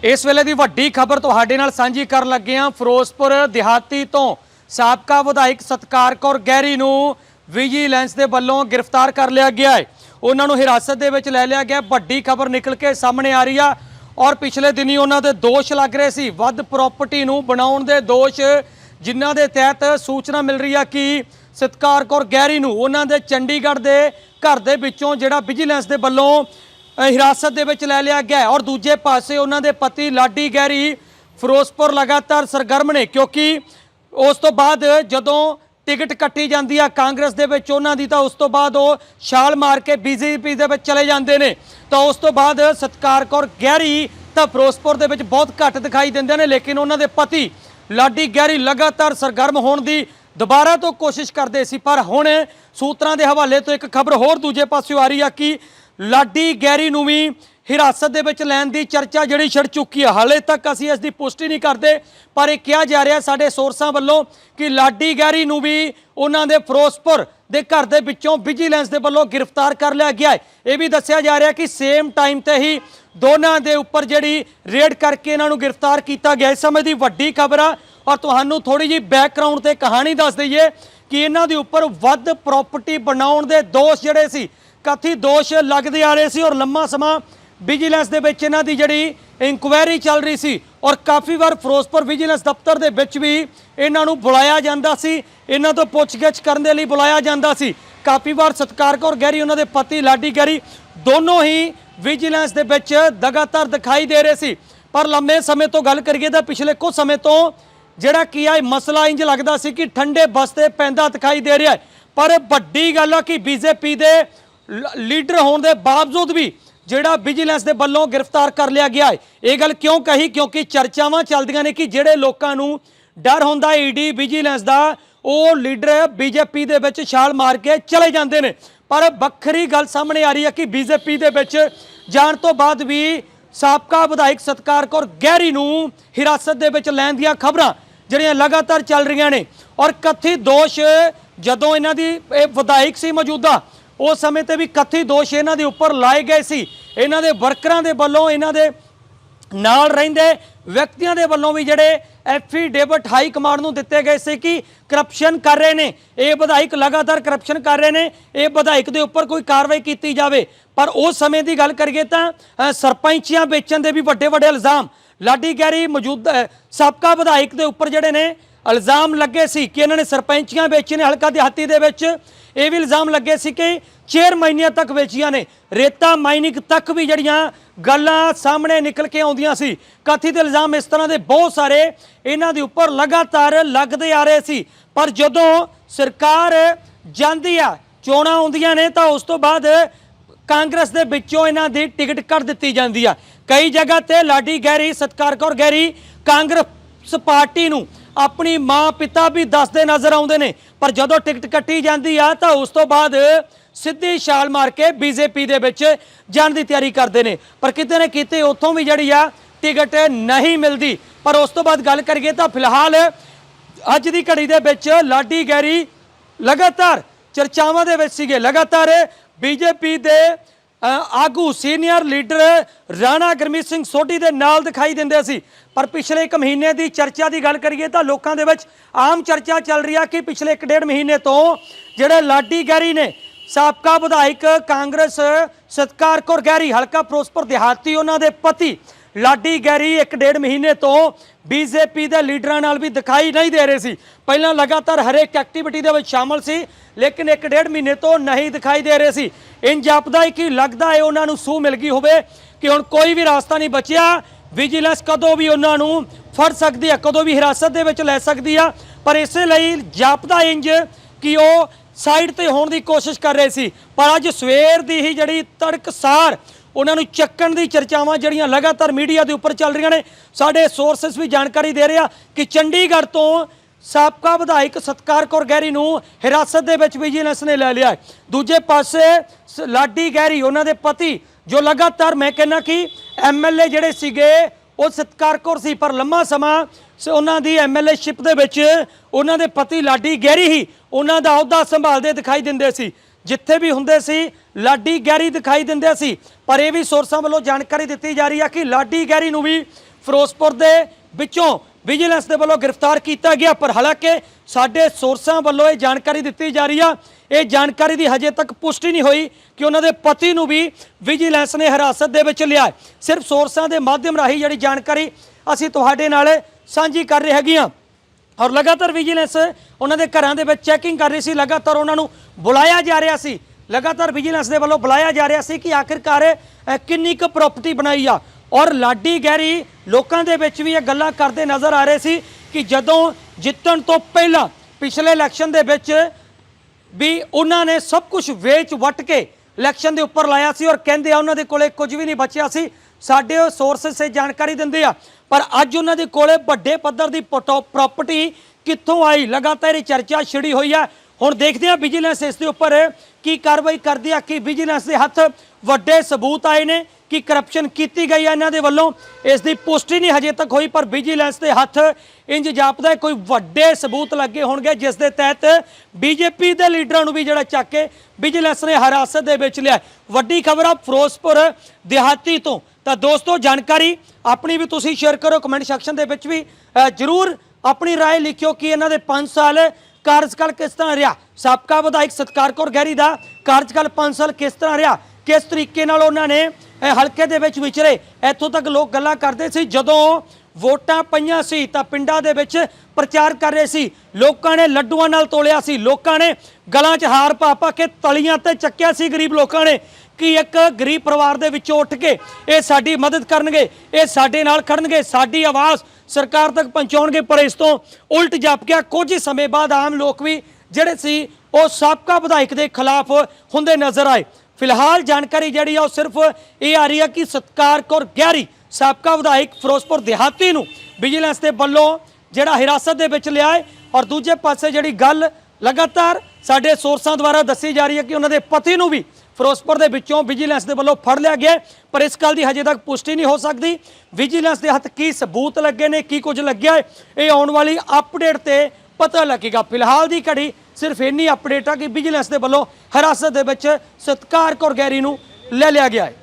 इस वेले की वड्डी खबर तुहाडे नाल सांझी कर लगे हां। फिरोजपुर देहाती तो साबका विधायक सतकार कौर गहरी नूं विजिलेंस के वल्लों गिरफ्तार कर लिया गया है। उन्होंने हिरासत दे विच लै लिया गया। वड्डी खबर निकल के सामने आ रही है और पिछले दिनी उन्होंने दोष लग रहे सी वध प्रॉपर्टी नूं बनाउण दे दोष, जिन्हां दे तहत सूचना मिल रही है कि सतकार कौर गहरी नूं उन्हां दे चंडीगढ़ दे घर दे विचों जिहड़ा विजिलेंस के वल्लों हिरासत दे विच लै लिया गया। और दूजे पासे उन्होंने पति लाडी गहरी फिरोजपुर लगातार सरगर्म ने, क्योंकि उस तो बाद जदों टिकट कट्टी जाती है कांग्रेस दे विच उन्हां दी, तां उस तो बाद वो छाल मार के बीजेपी दे विच चले जाते हैं। तो उस तो बाद सतकार कौर गहरी तां फिरोजपुर दे विच बहुत घट दिखाई देंदे ने, लेकिन उन्होंने पति लाडी गहरी लगातार सरगर्म होने की दोबारा तो कोशिश करते सी। पर हुण सूत्रां दे हवाले तो एक खबर होर दूजे पासों आ रही है कि लाडी गहरी नूं भी हिरासत दे विच लैण दी चर्चा जिहड़ी छिड़ चुकी है। हाले तक असीं इसकी पुष्टि नहीं करते, पर यह कहा जा रहा साडे सोर्सां वल्लों कि लाडी गहरी नूं भी उन्हां दे फिरोजपुर दे घर दे विचों विजिलेंस दे वल्लों गिरफ्तार कर लिया गया है। यह भी दस्सिया जा रहा कि सेम टाइम ते ही दोनां दे उपर जिहड़ी रेड करके इन्हां नूं गिरफ्तार किया गया। इस समय की वड्डी खबर आ और तुहानूं थोड़ी जी बैकग्राउंड ते कहानी दस दईए कि इन्हां दे उपर वध प्रॉपर्टी बनाउण दे दोष जिहड़े सी, कथित दोष लगते आ रहे सी और लंबा समा विजिलेंस दे विच इन्हां दी जिहड़ी इंक्वायरी चल रही सी और काफ़ी बार फिरोजपुर विजिलेंस दफ्तर दे विच भी इन्हां नूं बुलाया जांदा सी, इन्हां तो पुछगिछ करन दे लई बुलाया जांदा सी। काफ़ी बार सतकार कौर गहरी उन्हां दे पति लाडी गहरी दोनों ही विजिलेंस दे विच लगातार दिखाई दे रहे सी। पर लंबे समय तो गल करिए तां पिछले कुछ समय तो जिहड़ा की है मसला इंज लगदा सी कि ठंडे बस्ते पैंदा दिखाई दे रहा है। पर वड्डी गल है कि बीजेपी दे लीडर होने के बावजूद भी जिहड़ा विजिलेंस के वल्लों गिरफ्तार कर लिया गया है। ये गल क्यों कही, क्योंकि चर्चावां चलदियां ने कि जिहड़े लोकां नूं डर हुंदा ईडी विजिलेंस का वो लीडर बीजेपी दे विच छाल मार के चले जाते हैं। पर वक्खरी गल सामने आ रही है कि बीजेपी दे विच जाण तो बाद भी साबका विधायक सतकार कौर गहरी नूं हिरासत दे विच लैण दीयां खबरां जिहड़ियां लगातार चल रही ने और कथित दोष जदों इन्हां दी विधायक सी मौजूदा उस समय ते भी कथित दोष इन्हां दे उपर लाए गए सी। इन्हां दे वर्करां दे वल्लों इन्हां दे नाल रहिंदे व्यक्तियों के वल्लों भी जिहड़े एफीडेविट हाई कमांड नूं दिते गए सी कि करप्शन कर रहे हैं, ये विधायक लगातार करप्शन कर रहे हैं, ये विधायक के उपर कोई कार्रवाई की जाए। पर उस समय की गल करिए तां सरपंचियां बेचण दे भी वड्डे वड्डे इल्जाम लाडी गहरी मौजूदा साबका विधायक के उपर जिहड़े ने इल्जाम लगे सी कि इन्होंने सरपंचियां बेची ने हलका देहाती दे विच। ये भी इल्जाम लगे सी कि चेयरमैनियां तक बेचियां ने, रेता माइनिंग तक भी जड़ियां गल्लां सामने निकल के आउंदियां सी। कथित इल्जाम इस तरह के बहुत सारे इन्हां दे उपर लगातार लगते आ रहे सी। पर जदों सरकार जांदी आ चोणां आउंदियां ने तां उस तो बाद कांग्रेस दे विचों इन्हां दी टिकट कट दित्ती जांदी आ। कई जगह ते लाडी गहरी सतकार कौर गहरी कांग्रेस पार्टी नूं अपनी माँ पिता भी दसदे नज़र आउंदे ने, पर जदों टिकट कट्टी जाती है तो उस तो बाद सीधी छाल मार के बीजेपी दे विच जाण दी तैयारी करते हैं। पर किते न किते उत्थों भी जिहड़ी आ टिकट नहीं मिलती। पर उस तो बाद गल करिए तो फिलहाल अज की घड़ी दे विच लाडी गहरी लगातार चर्चावां दे विच सीगे। लगातार बीजेपी दे आगू सीनियर लीडर राणा गुरमीत सिंह सोढी दे नाल दिखाई दिंदे सी। पर पिछले एक महीने की चर्चा की गल करिए तो लोगों के विच आम चर्चा चल रही है कि पिछले एक डेढ़ महीने तो जिहड़े लाडी गहरी ने साबका विधायक कांग्रेस सतकार कौर गहरी हलका फिरोजपुर देहाती उन्हां दे पति लाडी गहरी एक डेढ़ महीने तो बीजेपी के लीडरां नाल भी दिखाई नहीं दे रहे सी। पहलां लगातार हरेक एक्टिविटी दे विच शामिल सी, लेकिन एक डेढ़ महीने तो नहीं दिखाई दे रहे सी। इन जापदा है कि लगता है उन्होंने सूह मिल गई होवे कि हुण कोई भी रास्ता नहीं बचिया, विजिलेंस कदों भी उन्होंने फड़ सकती है, कदों भी हिरासत दे विच लै सकती है। पर इस लई जापदा इंज कि वो साइड ते होने की कोशिश कर रहे सी। पर अज सवेर की ही जिहड़ी तड़कसार उन्होंने चक्कण की चर्चावां जिहड़ियां लगातार मीडिया के उपर चल रही ने। साडे सोर्सेस भी जानकारी दे रहे हैं कि चंडीगढ़ तो साबका विधायक सतकार कौर गहरी नूं हिरासत दे विच विजिलेंस ने लै लिया है। दूजे पासे लाडी गहरी उन्हां दे पति जो लगातार मैं कहना कि MLA जिहड़े सीगे वो सतकार कौर सी, पर लंबा समा उन्हां दी MLA-शिप दे विच उन्हां दे पति लाडी गहरी ही उन्हां दा अहुदा संभालदे दिखाई दिंदे सी। जिथे भी हुंदे सी लाडी गहरी दिखाई दिंदे सी। पर यह भी सोर्सां वालों जानकारी दी जा रही है कि लाडी गहरी नूं भी ਫਿਰੋਜ਼ਪੁਰ ਦੇ ਵਿੱਚੋਂ ਵਿਜੀਲੈਂਸ ਦੇ ਵੱਲੋਂ ਗ੍ਰਿਫਤਾਰ ਕੀਤਾ ਗਿਆ। ਪਰ ਹਾਲਾਂਕਿ ਸਾਡੇ ਸੋਰਸਾਂ ਵੱਲੋਂ ਇਹ ਜਾਣਕਾਰੀ ਦਿੱਤੀ ਜਾ ਰਹੀ ਆ, ਇਹ ਜਾਣਕਾਰੀ ਦੀ ਹਜੇ ਤੱਕ ਪੁਸ਼ਟੀ ਨਹੀਂ ਹੋਈ ਕਿ ਉਹਨਾਂ ਦੇ ਪਤੀ ਨੂੰ ਵੀ ਵਿਜੀਲੈਂਸ ਨੇ ਹਿਰਾਸਤ ਦੇ ਵਿੱਚ ਲਿਆ। ਸਿਰਫ ਸੋਰਸਾਂ ਦੇ ਮਾਧਿਅਮ ਰਾਹੀਂ ਜਿਹੜੀ ਜਾਣਕਾਰੀ ਅਸੀਂ ਤੁਹਾਡੇ ਨਾਲ ਸਾਂਝੀ ਕਰ ਰਹੇ ਹੈਗੇ ਹਾਂ। ਔਰ ਲਗਾਤਾਰ ਵਿਜੀਲੈਂਸ ਉਹਨਾਂ ਦੇ ਘਰਾਂ ਦੇ ਵਿੱਚ ਚੈਕਿੰਗ ਕਰ ਰਹੀ ਸੀ, ਲਗਾਤਾਰ ਉਹਨਾਂ ਨੂੰ ਬੁਲਾਇਆ ਜਾ ਰਿਹਾ ਸੀ, ਲਗਾਤਾਰ ਵਿਜੀਲੈਂਸ ਦੇ ਵੱਲੋਂ ਬੁਲਾਇਆ ਜਾ ਰਿਹਾ ਸੀ ਕਿ ਆਖਿਰਕਾਰ ਕਿੰਨੀ ਕੁ ਪ੍ਰਾਪਰਟੀ ਬਣਾਈ ਆ। ਔਰ ਲਾਡੀ ਗਹਿਰੀ ਲੋਕਾਂ ਦੇ ਵਿੱਚ ਵੀ ਇਹ ਗੱਲਾਂ ਕਰਦੇ ਨਜ਼ਰ ਆ ਰਹੇ ਸੀ ਕਿ ਜਦੋਂ ਜਿੱਤਣ ਤੋਂ ਪਹਿਲਾਂ ਪਿਛਲੇ ਇਲੈਕਸ਼ਨ ਦੇ ਵਿੱਚ ਵੀ ਉਹਨਾਂ ਨੇ ਸਭ ਕੁਝ ਵੇਚ ਵਟ ਕੇ ਇਲੈਕਸ਼ਨ ਦੇ ਉੱਪਰ ਲਾਇਆ ਸੀ। ਔਰ ਕਹਿੰਦੇ ਆ ਉਹਨਾਂ ਦੇ ਕੋਲੇ ਕੁਝ ਵੀ ਨਹੀਂ ਬਚਿਆ ਸੀ। ਸਾਡੇ ਸੋਰਸਸ ਇਹ ਜਾਣਕਾਰੀ ਦਿੰਦੇ ਆ, ਪਰ ਅੱਜ ਉਹਨਾਂ ਦੇ ਕੋਲੇ ਵੱਡੇ ਪੱਧਰ ਦੀ ਪ੍ਰਾਪਰਟੀ ਕਿੱਥੋਂ ਆਈ, ਲਗਾਤਾਰ ਇਹ ਚਰਚਾ ਛਿੜੀ ਹੋਈ ਹੈ। ਹੁਣ ਦੇਖਦੇ ਆ ਵਿਜੀਲੈਂਸ ਇਸ ਦੇ ਉੱਪਰ ਕੀ ਕਾਰਵਾਈ ਕਰਦੀ ਆ, ਕਿ ਵਿਜੀਲੈਂਸ ਦੇ ਹੱਥ ਵੱਡੇ ਸਬੂਤ ਆਏ ਨੇ ਕਿ ਕਰਪਸ਼ਨ ਕੀਤੀ ਗਈ ਹੈ ਇਹਨਾਂ ਦੇ ਵੱਲੋਂ। ਇਸ ਦੀ ਪੁਸ਼ਟੀ ਨਹੀਂ ਹਜੇ ਤੱਕ ਹੋਈ, ਪਰ ਵਿਜੀਲੈਂਸ ਦੇ ਹੱਥ ਇੰਜ ਜਾਪਦਾ ਕੋਈ ਵੱਡੇ ਸਬੂਤ ਲੱਗੇ ਹੋਣਗੇ ਜਿਸ ਦੇ ਤਹਿਤ ਬੀਜੇਪੀ ਦੇ ਲੀਡਰਾਂ ਨੂੰ ਵੀ ਜਿਹੜਾ ਚੱਕ ਕੇ ਵਿਜੀਲੈਂਸ ਨੇ ਹਿਰਾਸਤ ਦੇ ਵਿੱਚ ਲਿਆ। ਵੱਡੀ ਖਬਰ ਆ ਫਿਰੋਜ਼ਪੁਰ ਦਿਹਾਤੀ ਤੋਂ। ਤਾਂ ਦੋਸਤੋ ਜਾਣਕਾਰੀ ਆਪਣੀ ਵੀ ਤੁਸੀਂ ਸ਼ੇਅਰ ਕਰੋ, ਕਮੈਂਟ ਸੈਕਸ਼ਨ ਦੇ ਵਿੱਚ ਵੀ ਜ਼ਰੂਰ ਆਪਣੀ ਰਾਏ ਲਿਖਿਓ ਕਿ ਇਹਨਾਂ ਦੇ 5 ਸਾਲ ਕਾਰਜਕਾਲ ਕਿਸ ਤਰ੍ਹਾਂ ਰਿਹਾ। ਸਾਬਕਾ ਵਿਧਾਇਕ ਸਤਕਾਰ ਕੌਰ ਗਹਿਰੀ ਦਾ ਕਾਰਜਕਾਲ 5 ਸਾਲ ਕਿਸ ਤਰ੍ਹਾਂ ਰਿਹਾ, ਕਿਸ ਤਰੀਕੇ ਨਾਲ ਉਹਨਾਂ ਨੇ ਹਲਕੇ ਦੇ ਵਿੱਚ ਵਿਚਰੇ। ਇੱਥੋਂ ਤੱਕ ਲੋਕ ਗੱਲਾਂ ਕਰਦੇ ਸੀ ਜਦੋਂ ਵੋਟਾਂ ਪਈਆਂ ਸੀ ਤਾਂ ਪਿੰਡਾਂ ਦੇ ਵਿੱਚ ਪ੍ਰਚਾਰ ਕਰ ਰਹੇ ਸੀ, ਲੋਕਾਂ ਨੇ ਲੱਡੂਆਂ ਨਾਲ ਤੋਲਿਆ ਸੀ, ਲੋਕਾਂ ਨੇ ਗਲਾਂ 'ਚ ਹਾਰ ਪਾ ਪਾ ਕੇ ਤਲੀਆਂ ਤੇ ਚੱਕਿਆ ਸੀ ਗਰੀਬ ਲੋਕਾਂ ਨੇ ਕਿ ਇੱਕ ਗਰੀਬ ਪਰਿਵਾਰ ਦੇ ਵਿੱਚੋਂ ਉੱਠ ਕੇ ਇਹ ਸਾਡੀ ਮਦਦ ਕਰਨਗੇ, ਇਹ ਸਾਡੇ ਨਾਲ ਖੜਨਗੇ, ਸਾਡੀ ਆਵਾਜ਼ ਸਰਕਾਰ ਤੱਕ ਪਹੁੰਚਾਉਣਗੇ। ਪਰ ਇਸ ਤੋਂ ਉਲਟ ਜਾਪਕਿਆ ਕੁਝ ਸਮੇਂ ਬਾਅਦ ਆਮ ਲੋਕ ਵੀ ਜਿਹੜੇ ਸੀ ਉਹ ਸਾਬਕਾ ਵਿਧਾਇਕ ਦੇ ਖਿਲਾਫ ਹੁੰਦੇ ਨਜ਼ਰ ਆਏ। ਫਿਲਹਾਲ ਜਾਣਕਾਰੀ ਜਿਹੜੀ ਆ ਉਹ ਸਿਰਫ ਇਹ ਆ ਰਹੀ ਹੈ ਕਿ ਸਤਕਾਰ ਕੌਰ ਗਹਿਰੀ ਸਾਬਕਾ ਵਿਧਾਇਕ ਫਿਰੋਜ਼ਪੁਰ ਦਿਹਾਤੀ ਨੂੰ ਵਿਜੀਲੈਂਸ ਦੇ ਵੱਲੋਂ ਜਿਹੜਾ ਹਿਰਾਸਤ ਦੇ ਵਿੱਚ ਲਿਆ ਹੈ। ਔਰ ਦੂਜੇ ਪਾਸੇ ਜਿਹੜੀ ਗੱਲ ਲਗਾਤਾਰ ਸਾਡੇ ਸੋਰਸਾਂ ਦੁਆਰਾ ਦੱਸੀ ਜਾ ਰਹੀ ਹੈ ਕਿ ਉਹਨਾਂ ਦੇ ਪਤੀ ਨੂੰ ਵੀ ਫਿਰੋਜ਼ਪੁਰ ਦੇ ਵਿੱਚੋਂ ਵਿਜੀਲੈਂਸ ਦੇ ਵੱਲੋਂ ਫੜ ਲਿਆ ਗਿਆ। ਪਰ ਇਸ ਗੱਲ ਦੀ ਹਜੇ ਤੱਕ ਪੁਸ਼ਟੀ ਨਹੀਂ ਹੋ ਸਕਦੀ ਵਿਜੀਲੈਂਸ ਦੇ ਹੱਥ ਕੀ ਸਬੂਤ ਲੱਗੇ ਨੇ, ਕੀ ਕੁਝ ਲੱਗਿਆ ਹੈ, ਇਹ ਆਉਣ ਵਾਲੀ ਅਪਡੇਟ ਤੇ ਪਤਾ ਲੱਗੇਗਾ। ਫਿਲਹਾਲ ਦੀ ਘੜੀ ਸਿਰਫ ਇੰਨੀ ਅਪਡੇਟ ਆ ਕਿ ਵਿਜੀਲੈਂਸ ਦੇ ਵੱਲੋਂ ਹਿਰਾਸਤ ਦੇ ਵਿੱਚ ਸਤਕਾਰ ਕੌਰ ਗਹਿਰੀ ਨੂੰ ਲੈ ਲਿਆ ਗਿਆ ਹੈ।